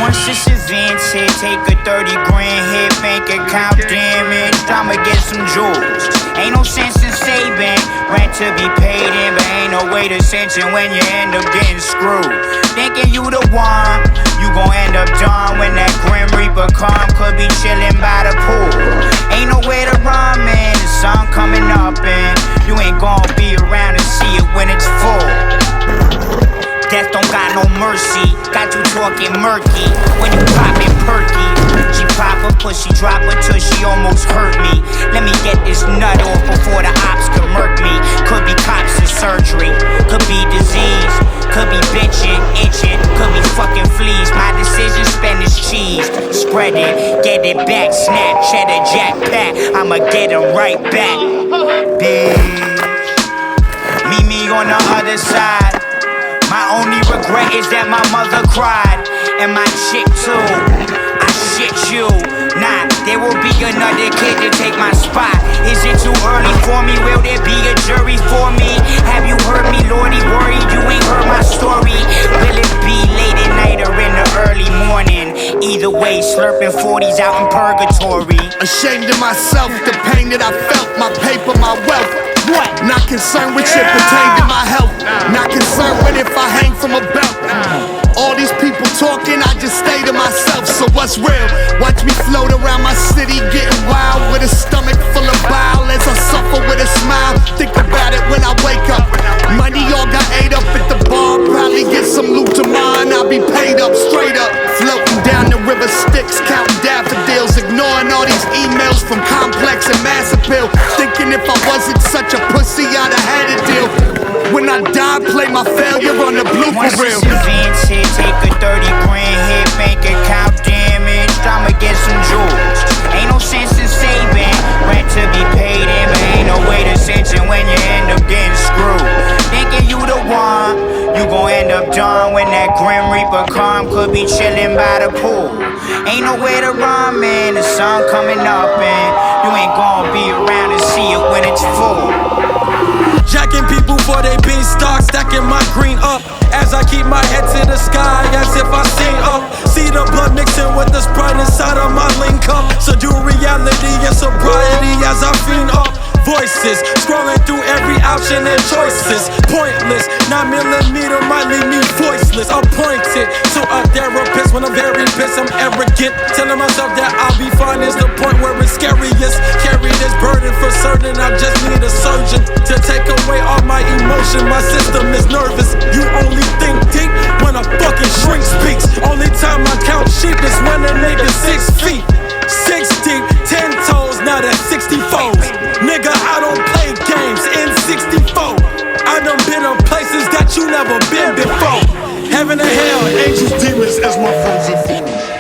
Once this event's hit, take a 30 grand hit, bank account damaged, I'ma get some jewels. Ain't no sense in saving, rent to be paid in, but ain't no way to sanction when you end up getting screwed. Thinking you the one, you gon' end up done when that Grim Reaper come. Could be chillin' by the pool. Ain't nowhere to run, man, the sun coming up and you ain't gon' be around to see it when it's full. Death don't got no mercy, got you talking murky when you poppin' perky. She pop her pussy, drop her till she almost hurt me. Let me get this nut off before the ops can murk me. Could be cops in surgery, could be disease, could be bitchin', itchin', could be fucking fleas. My decision, Spanish cheese, spread it, get it back, snap, cheddar, jack, pack. I'ma get him right back, bitch. Meet me on the other side. My only regret is that my mother cried, and my chick too. I shit you. Nah, there will be another kid to take my spot. Is it too early for me? Will there be a jury for me? Have you heard me, Lordy? Worried you ain't heard my story. Will it be late at night or in the early morning? Either way, slurping 40s out in purgatory. Ashamed of myself, the pain that I felt, my paper, my wealth. What? Not concerned with shit pertaining to my health. Not concerned with if I hang from a belt. All these people talking, I just stay to myself. So what's real? Watch me float around my city, getting wild with a stomach full of bile as I suffer with a smile. Think about it when I wake up. Money all got ate up at the bar. Probably get some loot to mine. I'll be paid up, straight up. Floating down the river Styx, counting daffodils, ignoring all these emails from Complex and Mass Appeal. Thinking if I wasn't such a pussy, I'd have had a deal. When I die, play my failure on the blooper reel. Once this event's hit, take a 30 grand hit, bank account damaged, I'ma get some jewels. Ain't no sense in saving, rent to be paid in, but ain't no way to sanction when you end up getting screwed. Thinking you the one, you gon' end up done when that Grim Reaper come. Could be chillin' by the pool. Ain't nowhere to run, man, the sun coming up and you ain't gon' be around to see it when it's full. Jacking people for they beanstalk, stacking my green up as I keep my head to the sky as if I seen up. See the blood mixing with the Sprite inside of my lean cup. So do reality and sobriety as I fiend up. Voices scrolling through every option and choices. Pointless, 9mm might leave me voiceless. Appointed to a therapist when I'm very pissed. I'm arrogant, telling myself that I'll be fine is the point where it's scariest. Carry this burden for certain, I just need a surgeon to take away all my emotion. My system is nervous. You only think deep when a fucking shrink speaks. Only time I count sheep is when a nigga 6 feet. 6 deep, 10 toes, now that's 64. Nigga, I don't play games in 64. I done been in places that you never been before. Heaven and hell, angels, demons as my frozen food.